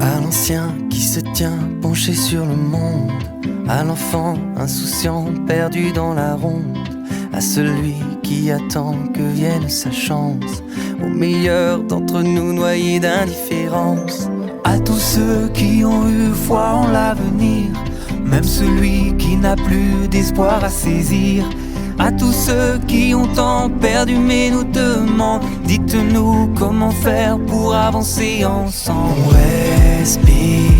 À l'ancien qui se tient penché sur le monde, à l'enfant insouciant perdu dans la ronde, à celui qui attend que vienne sa chance, au meilleur d'entre nous noyés d'indifférence. À tous ceux qui ont eu foi en l'avenir, même celui qui n'a plus d'espoir à saisir. À tous ceux qui ont tant perdu mais nous demandent, dites-nous comment faire pour avancer ensemble. On respire,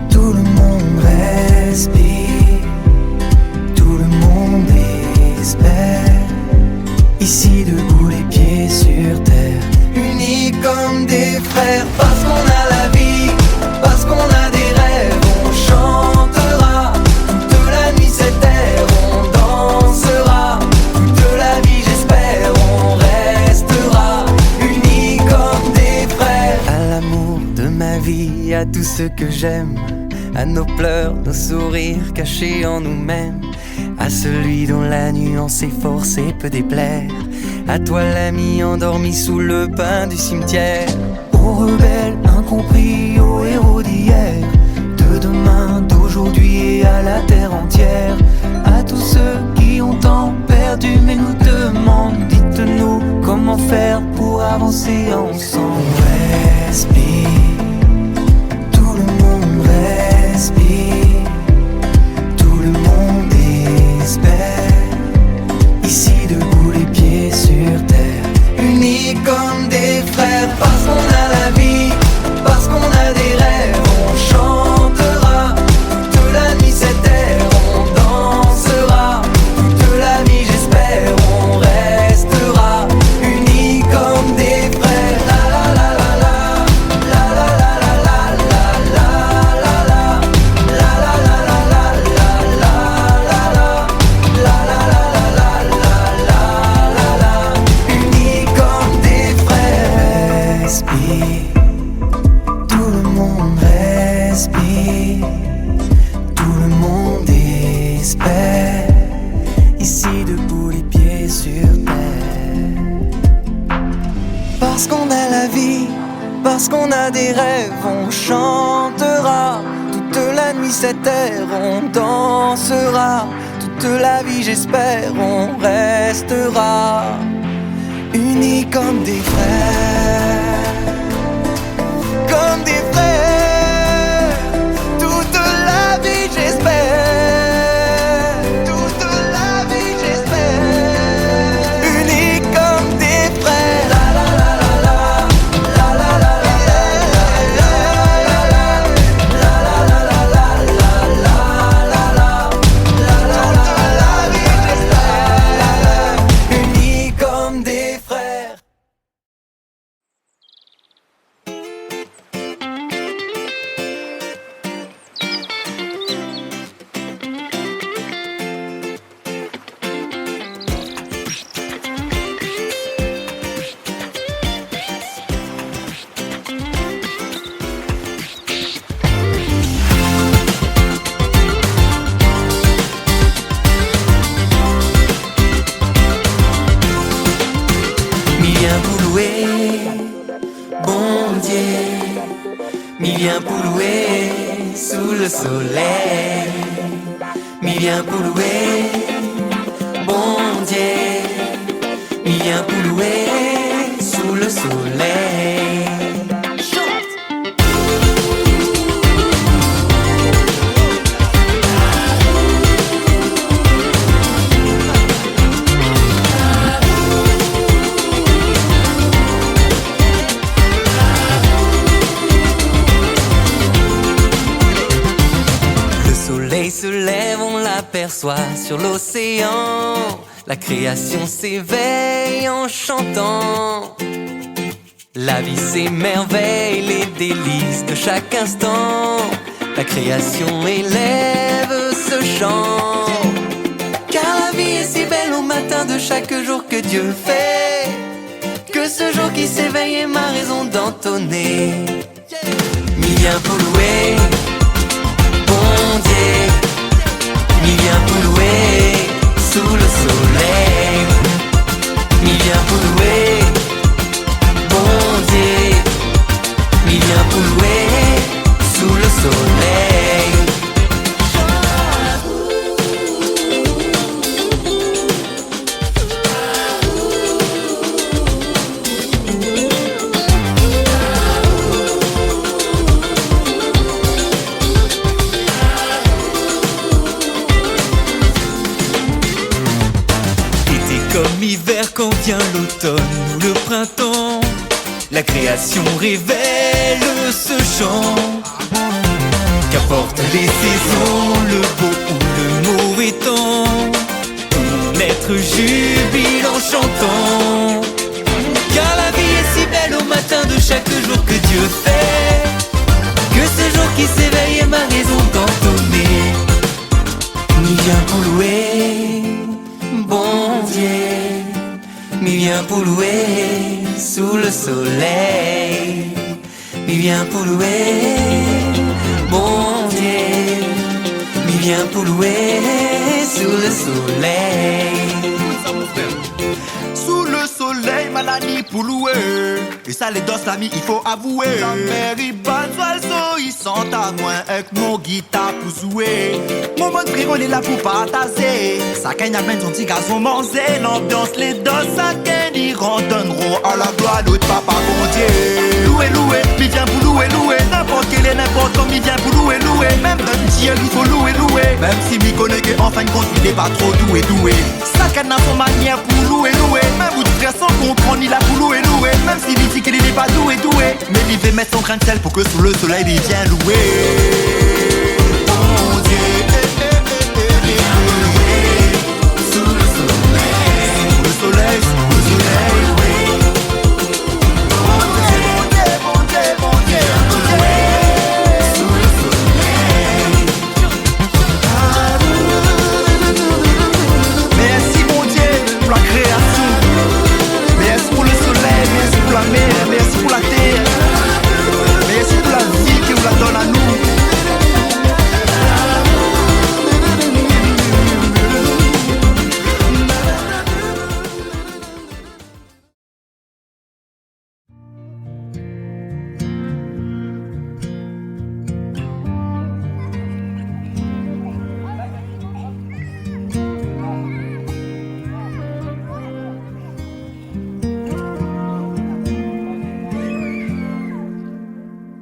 tout le monde respire, tout le monde espère. Ici debout les pieds sur terre, unis comme des frères. Parce qu'on a la vie, parce qu'on a des rêves, on chantera toute la nuit cette terre, on dansera toute la vie j'espère, on restera unis comme des frères. À l'amour de ma vie, à tous ceux que j'aime, à nos pleurs, nos sourires cachés en nous-mêmes, à celui dont la nuance est forcée peut déplaire, à toi l'ami endormi sous le pin du cimetière. Aux rebelles incompris, aux héros d'hier, de demain, d'aujourd'hui et à la terre entière. À tous ceux qui ont tant perdu mais nous demandent, dites-nous comment faire pour avancer ensemble. On respire, tout le monde respire, tout le monde espère. Ici debout les pieds sur terre, unis comme des frères. Parce qu'on a la vie, parce qu'on a des rêves, on chantera toute la nuit cette terre, on dansera toute la vie j'espère, on restera unis comme des frères. La la la la la, la la la la la, la la la la, la la la la la, la la la la, unis comme des frères. Respire, tout le monde respire, tout le monde espère. Ici debout les pieds sur terre. Parce qu'on a la vie, parce qu'on a des rêves, on chantera toute la nuit cette terre, on dansera toute la vie j'espère, on restera unis comme des frères, comme des frères, toute la vie j'espère, toute la vie j'espère, unis comme des frères. La la la la la, la la la la la, la la la la la, toute la vie j'espère, unis comme des frères. Mi vient pour louer, bon Dieu, mi vient pour louer sous le soleil, mi vient pour louer, bon Dieu, mi vient pour louer sous le soleil. Chante. Le soleil se lève, on l'aperçoit sur l'océan. La création s'éveille en chantant. La vie s'émerveille, les délices de chaque instant. La création élève ce chant. Car la vie est si belle au matin de chaque jour que Dieu fait, que ce jour qui s'éveille est ma raison d'entonner. Mi vient pour louer, bon Dieu, mi vient pour louer sous le soleil, mi vient pour louer, bon Dieu, mi vient pour louer. printemps. La création révèle ce chant qu'apportent les saisons, le beau ou le mauvais temps. Tout l'être jubile en chantant, car la vie est si belle au matin de chaque jour que Dieu fait, que ce jour qui s'éveille est ma raison d'entonner. M'y vient pour louer, bon Dieu, m'y vient pour louer sous le soleil, m'y vient pour louer, bon Dieu, m'y vient pour louer sous le soleil. Sous le soleil, malani pour louer. Et ça les dos l'ami, il faut avouer. La mer il bat so ils sont à moins avec mon guitare pour jouer. Mon bon frère on est là pour partager. Ça gagne à peine son petit garçon manger. L'ambiance les dos ça gagne, ils rendonneront à la gloire de papa bon Dieu. Louer, louer, il vient pour louer, louer. N'importe quel est n'importe comme il vient pour louer, louer. Même d'un Dieu il faut louer, louer. Même si m'y connaît que en fin de compte il n'est pas trop doué, doué. Ça gagne à son manière pour louer, louer. Même vous de frère sans comprendre il a pour louer, louer. Même si il dit qu'il n'est pas doué, doué. Mais il veut mettre son grain de sel pour que sous le soleil il vienne louer. Mon Dieu, sous le soleil, sous le soleil, sous le soleil, oui. Mon Dieu, mon Dieu, mon Dieu, mon Dieu, sous le soleil. Merci mon Dieu pour la création. Merci pour le soleil, merci pour la mer, merci pour la terre. Merci pour la vie qui vous la donne à nous.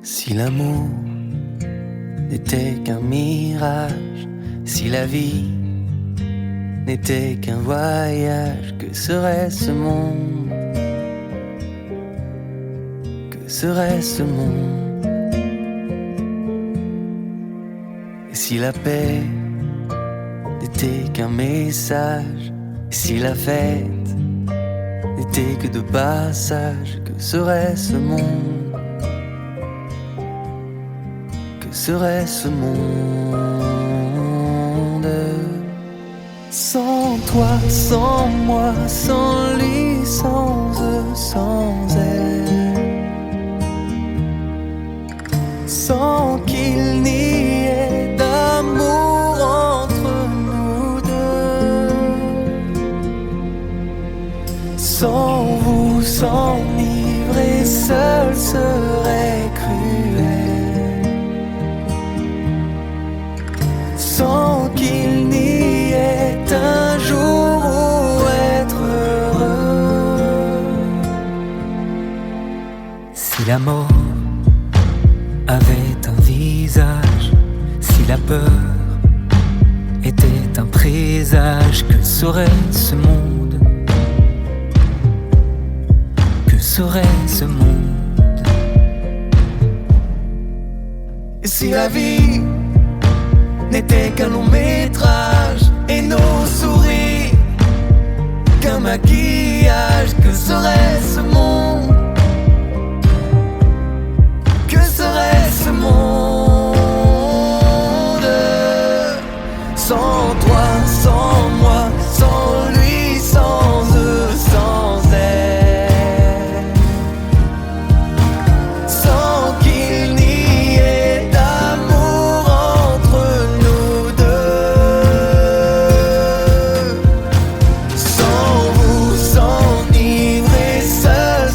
Si l'amour n'était qu'un mirage, si la vie n'était qu'un voyage, que serait ce monde? Que serait ce monde? Et si la paix n'était qu'un message, et si la fête n'était que de passage, que serait ce monde? Serait ce monde sans toi, sans moi, sans lui, sans eux, sans elle, sans qu'il n'y ait d'amour entre nous deux, sans vous s'enivrer seul serait cruel. Sans qu'il n'y ait un jour où être heureux. Si la mort avait un visage, si la peur était un présage, que serait ce monde? Que serait ce monde? Et si la vie n'était qu'un long métrage et nos sourires qu'un maquillage, que serait ce monde? Que serait ce monde sans toi, sans moi, sans lui, sans eux, sans elle, sans qu'il n'y ait d'amour entre nous deux, sans vous s'enivrer seul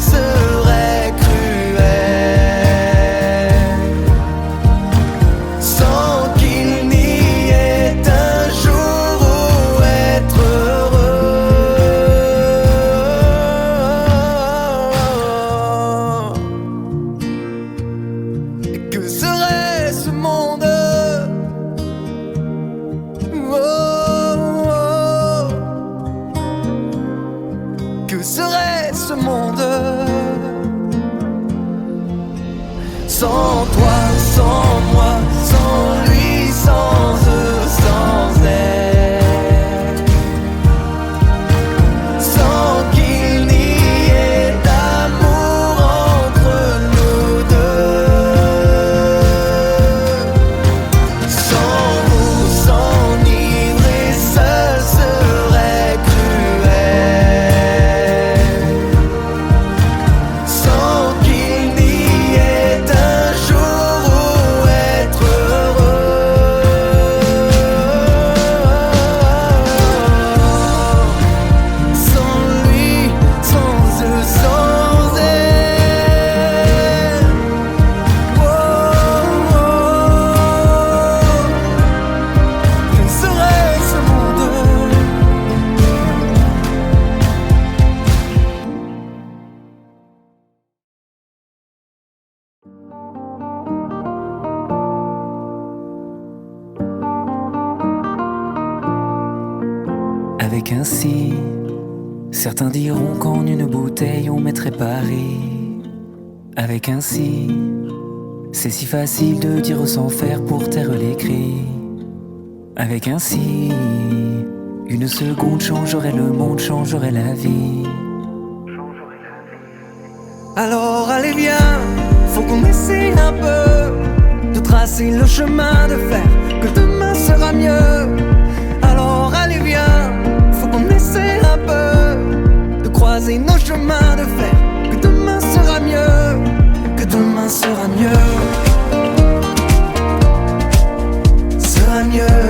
Sans toi, sans moi, sans lui, sans eux, sans elle, sans qu'il n'y ait d'amour entre nous deux. Sans vous s'enivrer seul serait cruel, sans qu'il n'y ait un jour où être heureux. Sans lui, sans eux, sans elle. Oh, oh, oh. Quel serait ce monde? Avec un si, certains diront qu'en une bouteille on mettrait Paris. Avec un si, c'est si facile de dire sans faire pour taire les cris. Avec un si, une seconde changerait le monde, changerait la vie. Alors allez viens, faut qu'on essaie un peu de tracer le chemin, de faire que demain sera mieux. Alors allez viens, faut qu'on essaie un peu de croiser nos chemins, de faire que demain sera mieux, que demain sera mieux, sera mieux,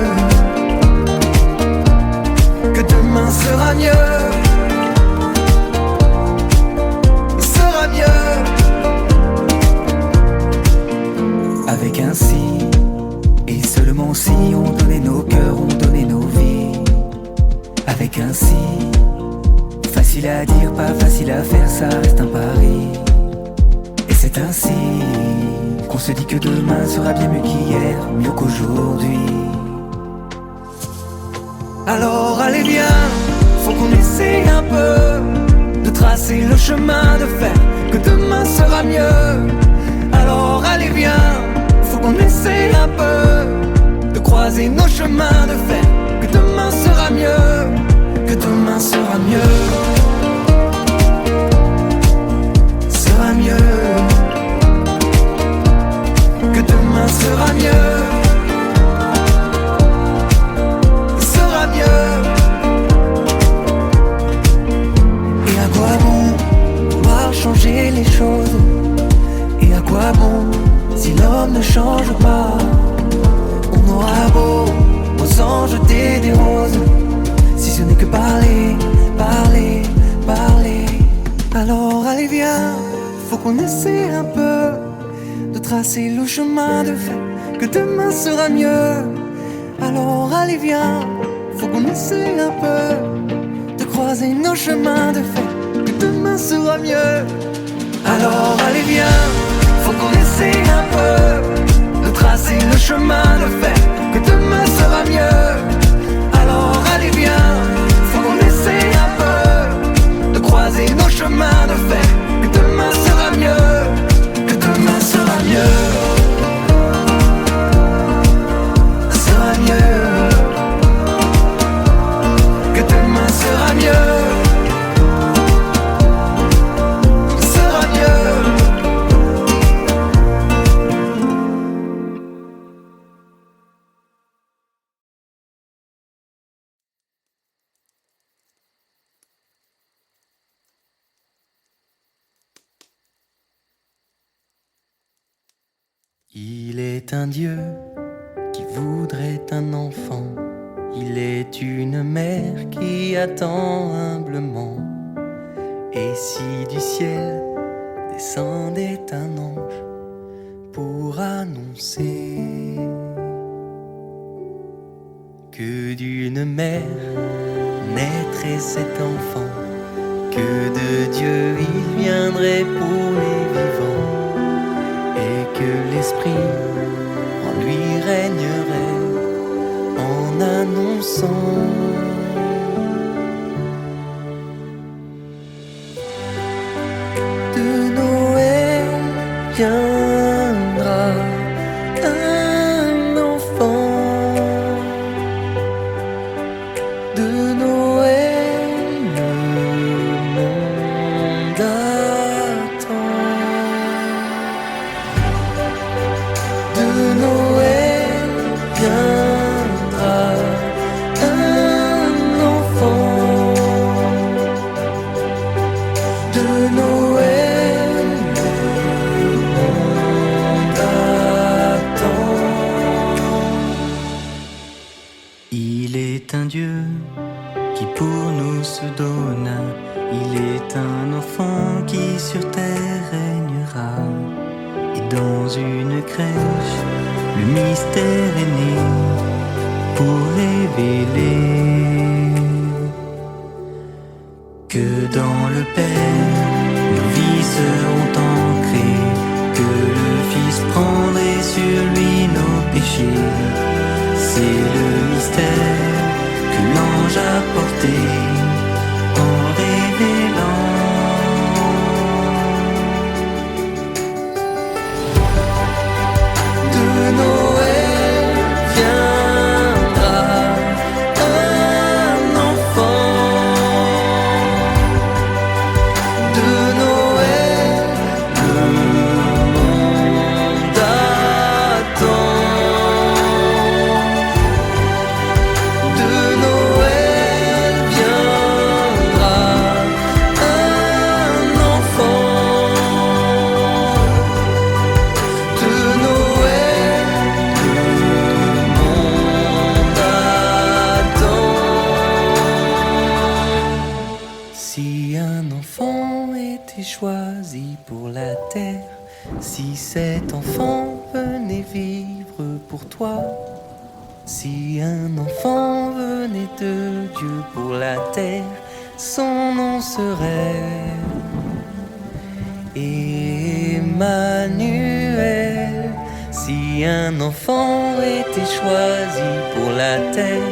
que demain sera mieux. Sera mieux. Avec un si, et seulement si on donnait nos cœurs, on donnait nos vies. Avec un si, facile à dire, pas facile à faire, ça reste un pari. Et c'est ainsi qu'on se dit que demain sera bien mieux qu'hier, mieux qu'aujourd'hui. Alors allez viens, faut qu'on essaie un peu de tracer le chemin, de faire que demain sera mieux. Alors allez viens, faut qu'on essaie un peu de croiser nos chemins, de faire que demain sera mieux, que demain sera mieux, sera mieux, que demain sera mieux, sera mieux. Et à quoi bon vouloir changer les choses? Et à quoi bon si l'homme ne change pas? On aura beau aux anges jeter des roses, si ce n'est que parler, parler, parler. Alors allez viens, faut qu'on essaie un peu de tracer le chemin, de faire que demain sera mieux. Alors allez viens, faut qu'on essaie un peu de croiser nos chemins, de faire que demain sera mieux. Alors allez viens, faut qu'on essaie un peu de tracer le chemin, de faire que demain sera mieux. Alors allez viens, faut qu'on essaie un peu de croiser nos chemins, de faire que demain sera mieux, que demain sera mieux, sera mieux, que demain sera mieux, sera mieux. Il est un Dieu qui voudrait un enfant. Il est une mère qui attend humblement. Et si du ciel descendait un ange pour annoncer que d'une mère naîtrait cet enfant, que de Dieu il viendrait pour les vivants, et que l'Esprit en lui régnerait en annonçant de Noël vient sur terre régnera. Et dans une crèche, le mystère est né pour révéler que dans le Père, nos vies seront ancrées, que le Fils prendrait sur lui nos péchés. C'est le mystère que l'ange a porté en révélant. De Noël viendra un enfant. De Noël, le monde attend. De Noël viendra un enfant. De Noël, le monde attend. Si un enfant était choisi pour la terre, si cet enfant venait vivre pour toi, si un enfant venait de Dieu pour la terre, son nom serait Emmanuel. Si un enfant était choisi pour la terre,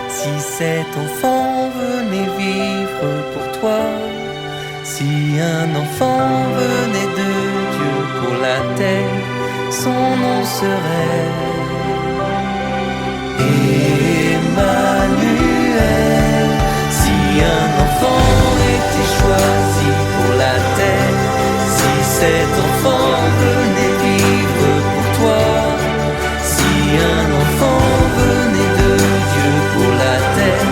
si cet enfant venait vivre pour toi, si un enfant venait de Dieu pour la terre, son nom serait Emmanuel. Si un enfant était choisi pour la terre, si cet enfant venait vivre pour toi, si un enfant venait de Dieu pour la terre,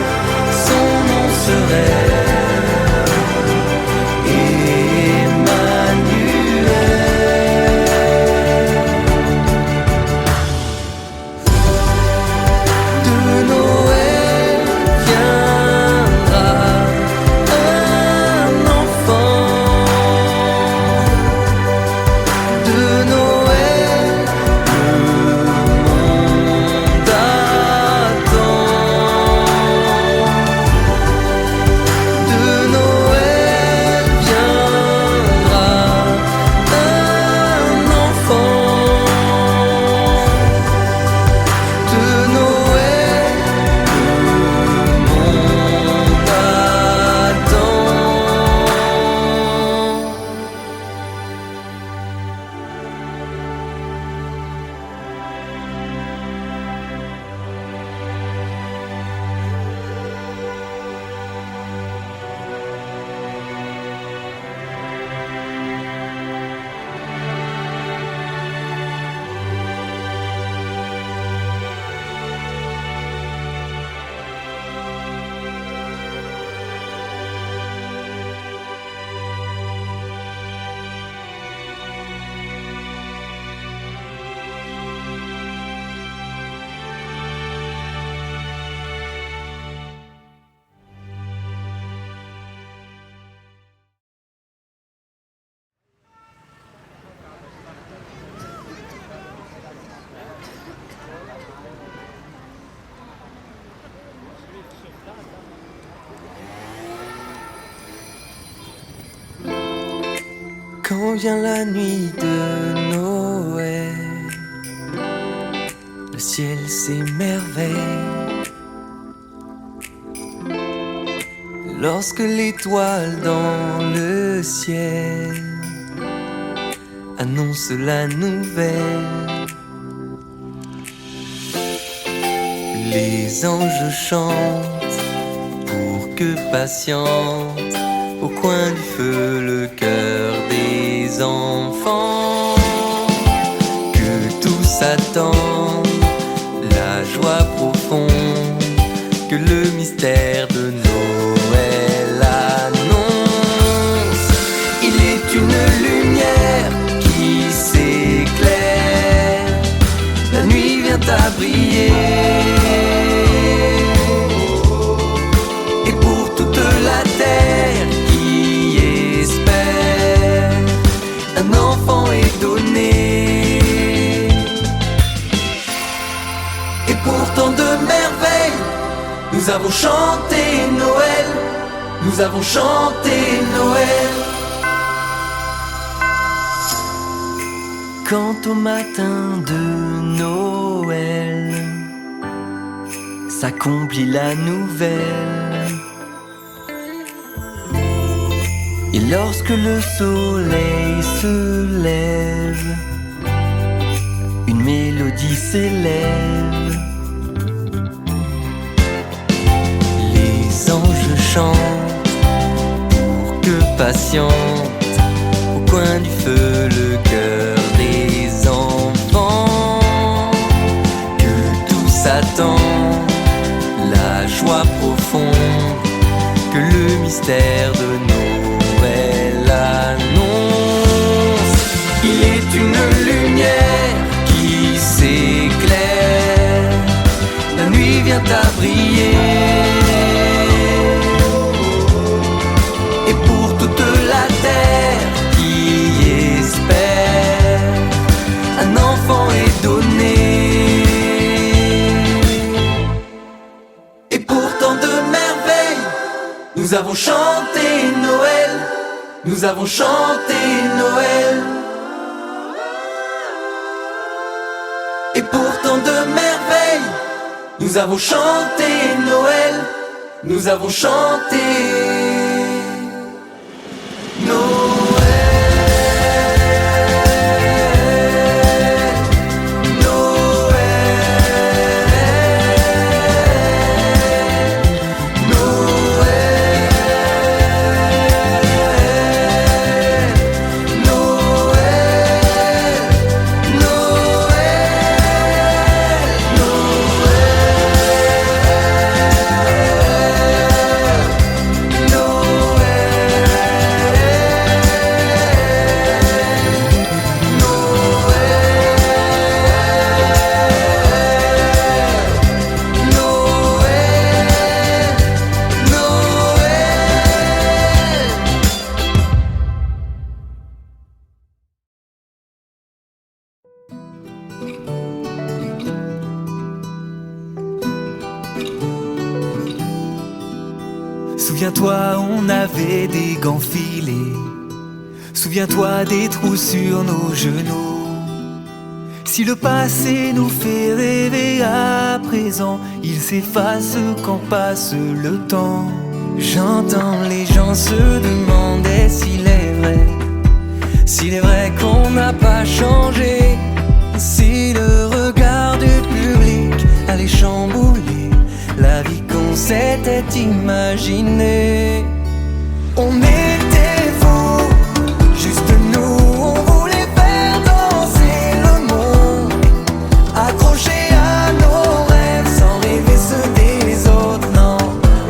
son nom serait quand vient la nuit de Noël, le ciel s'émerveille. Lorsque l'étoile dans le ciel annonce la nouvelle, les anges chantent pour que patiente au coin du feu le cœur des enfants, que tous attendent la joie profonde que le mystère de Noël annonce. Il est une lumière qui s'éclaire, la nuit vient à briller. Et pour toute la terre qui espère, Nous avons chanté Noël, nous avons chanté Noël. Quand au matin de Noël s'accomplit la nouvelle, et lorsque le soleil se lève, une mélodie s'élève. Les anges chantent pour que patiente au coin du feu le cœur des enfants. Que tout s'attend, la joie profonde que le mystère de Noël annonce. Il est une lumière qui s'éclaire, la nuit vient à briller. Et pour toute la terre qui espère, un enfant est donné. Et pour tant de merveilles, nous avons chanté Noël, nous avons chanté Noël. Et pour tant de merveilles, nous avons chanté Noël, nous avons chanté Noël. Souviens-toi, on avait des gants filés. Souviens-toi des trous sur nos genoux. Si le passé nous fait rêver à présent, il s'efface quand passe le temps. J'entends les gens se demander s'il est vrai qu'on n'a pas changé, si le regard du public allait chambouler la vie qu'on s'était imaginée. On était fous, juste nous, on voulait faire danser le monde, accrocher à nos rêves sans rêver ceux des autres. Non,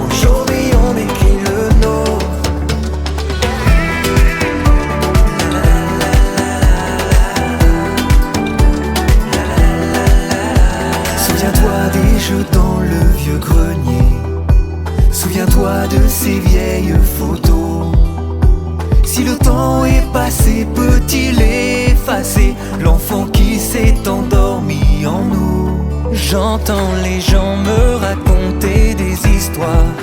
aujourd'hui on écrit le nôtre. Souviens-toi des jeux dans le vieux grenier. Souviens-toi de ces vieilles photos. Si le temps est passé, peut-il effacer l'enfant qui s'est endormi en nous? J'entends les gens me raconter des histoires,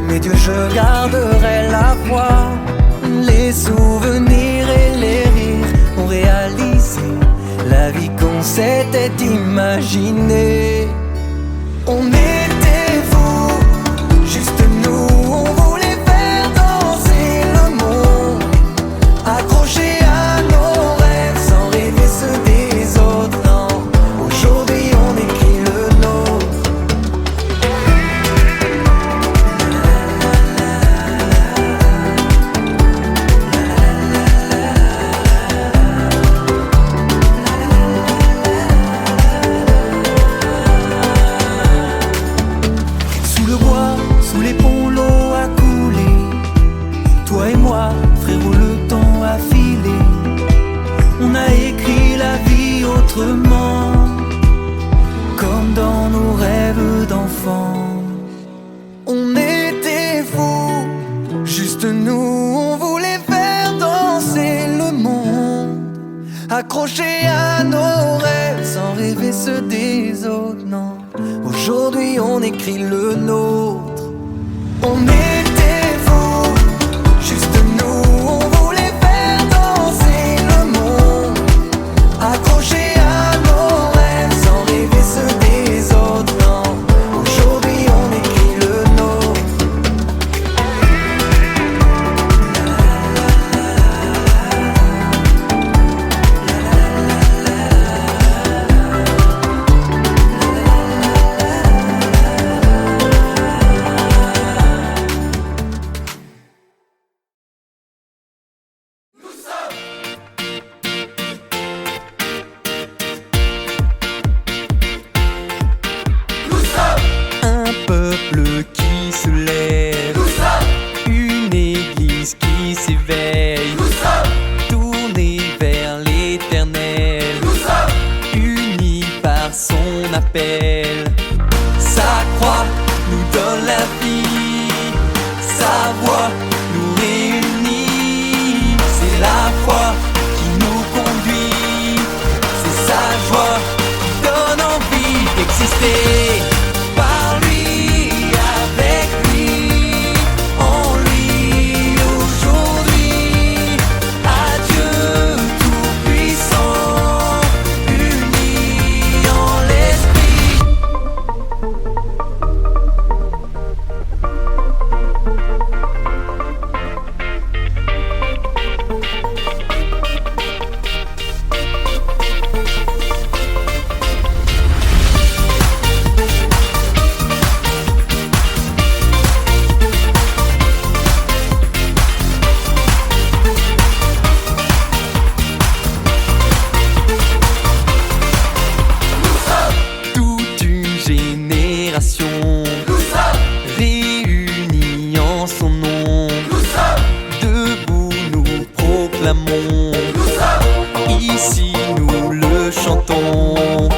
mais Dieu, je garderai la foi. Les souvenirs et les rires ont réalisé la vie qu'on s'était imaginée. On était fous, juste nous, on voulait faire danser le monde, accrocher à nos rêves sans rêver ceux des autres. Non, aujourd'hui on écrit le nôtre. Sous le bois, sous les ponts, l'eau a coulé. Toi et moi, frérot, le temps a filé. On a écrit la vie autrement, comme dans nos rêves d'enfants. On était fous, juste nous, on voulait faire danser le monde, accrocher à nos rêves sans rêver ceux des autres. Non. Aujourd'hui on écrit le nôtre. On était fous, juste nous, on voulait faire danser le monde, accrochés à nos rêves sans rêver ceux des autres. Non, aujourd'hui on écrit le nôtre. Un peuple qui se lève, une église qui s'éveille, tournée vers l'éternel, unis par son appel. Sa croix nous donne la vie, sa voix nous réunit. C'est la foi qui nous conduit, c'est sa joie qui donne envie d'exister. Par lui, avec lui, en lui, aujourd'hui, à Dieu tout-puissant, unis en l'esprit. Toute une génération réunie en son nom, debout nous proclamons, ici nous le chantons.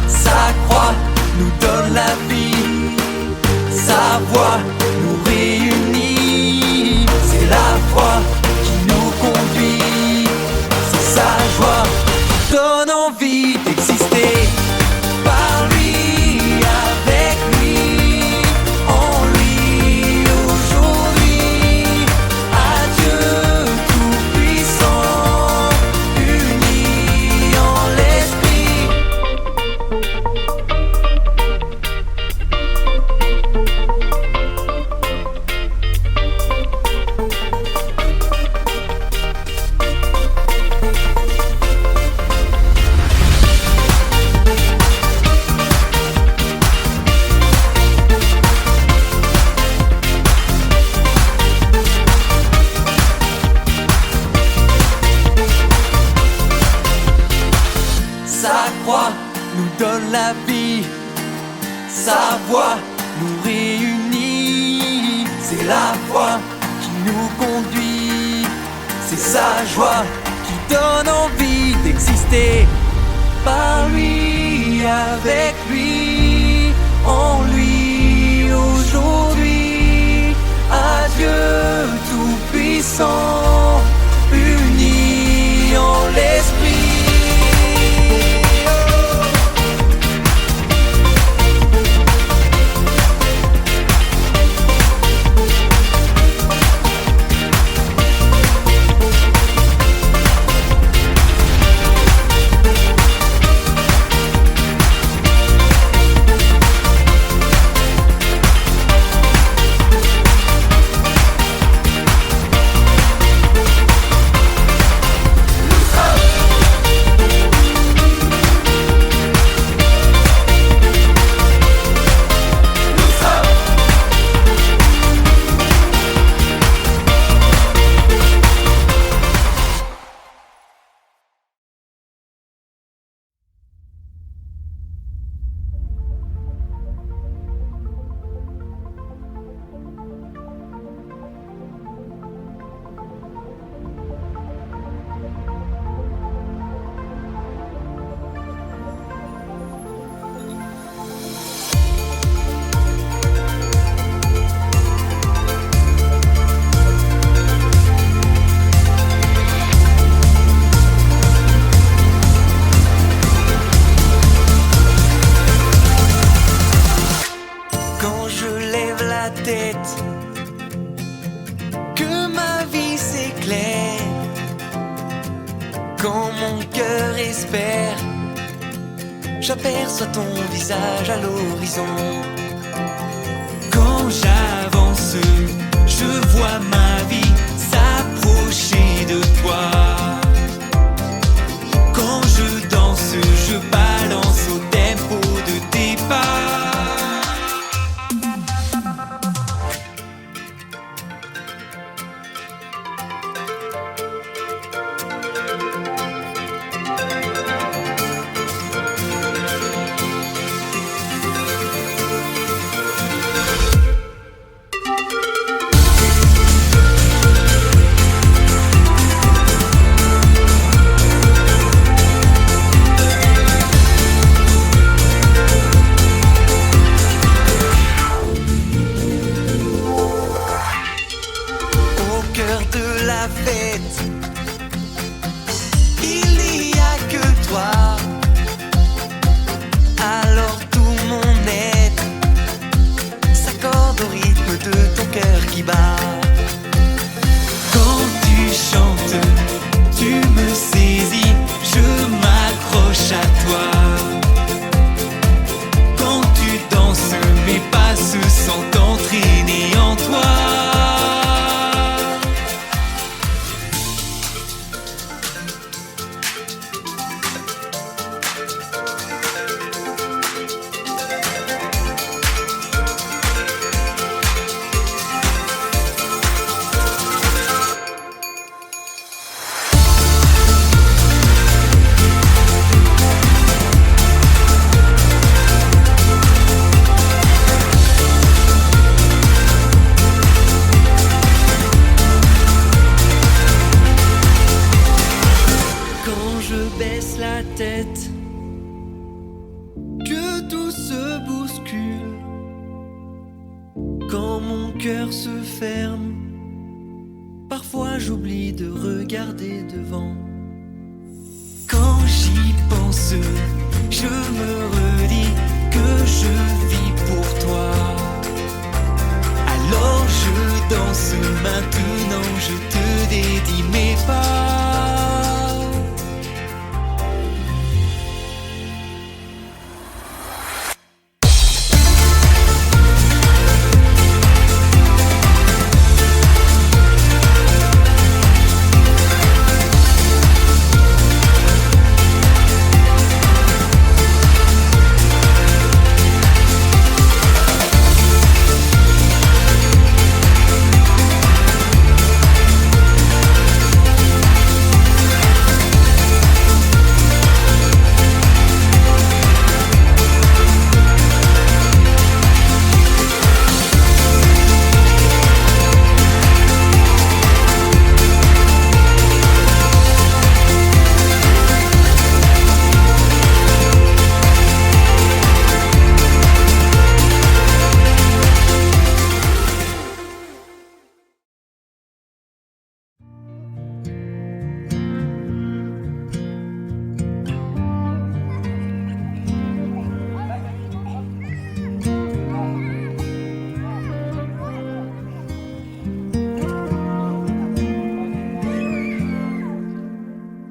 Sa croix nous donne la vie, sa voix nous réunit. C'est la foi qui nous conduit, c'est sa joie qui donne envie d'exister. Par lui, avec lui, en lui, aujourd'hui, à Dieu tout-puissant, unis en l'esprit. Sa croix nous donne la vie, sa voix nous réunit. C'est la foi qui nous conduit, c'est sa joie qui donne envie d'exister. Par lui, avec lui, en lui, aujourd'hui, à Dieu tout-puissant, unis en l'esprit. Quand mon cœur espère, j'aperçois ton visage à l'horizon. Quand j'avance, je vois ma vie s'approcher de toi. Quand je danse, je balance au tempo de tes pas.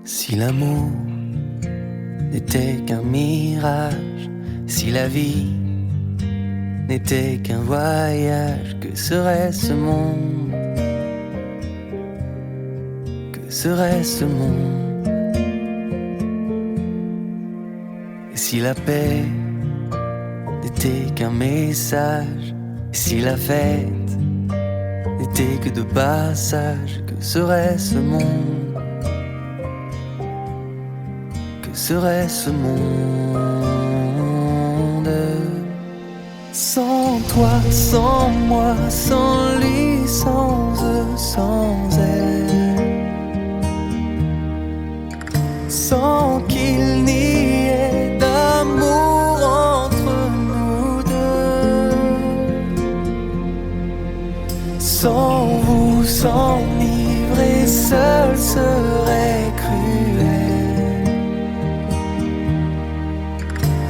Si l'amour n'était qu'un mirage, si la vie n'était qu'un voyage, que serait ce monde? Que serait ce monde? Et si la paix n'était qu'un message, et si la fête n'était que de passage, que serait ce monde? Que serait ce monde sans toi, sans moi, sans lui, sans eux, sans elle, sans qu'il n'y ait d'amour entre nous deux, sans vous, s'enivrer seul serait cruel,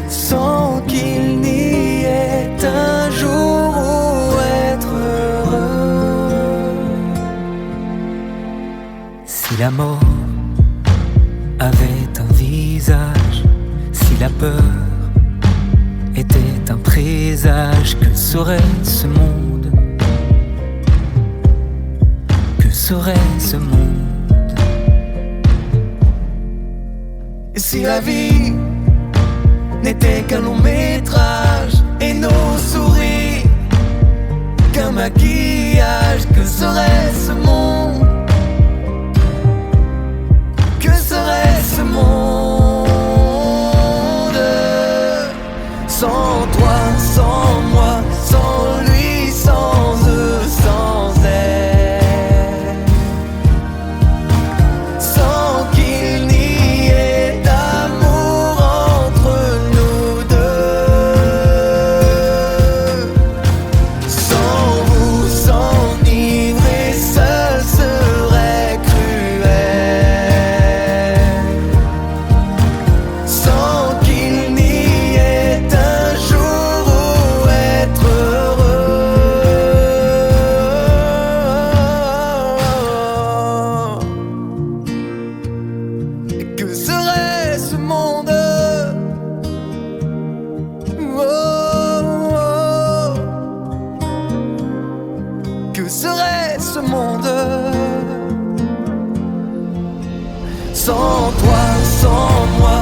sans qu'il n'y ait un jour où être heureux. Si la mort avait un visage. Si la peur était un présage, que serait ce monde? Que serait ce monde? Et si la vie n'était qu'un long métrage et nos souris qu'un maquillage, que serait ce monde? Que serait ce monde sans toi, sans moi, sans lui, sans eux, sans elle, sans qu'il n'y ait d'amour entre nous deux, sans vous s'enivrer seul serait cruel, sans qu'il n'y ait un jour où être heureux. Que serait ce monde? Oh, oh. Que serait ce monde sans toi, sans moi?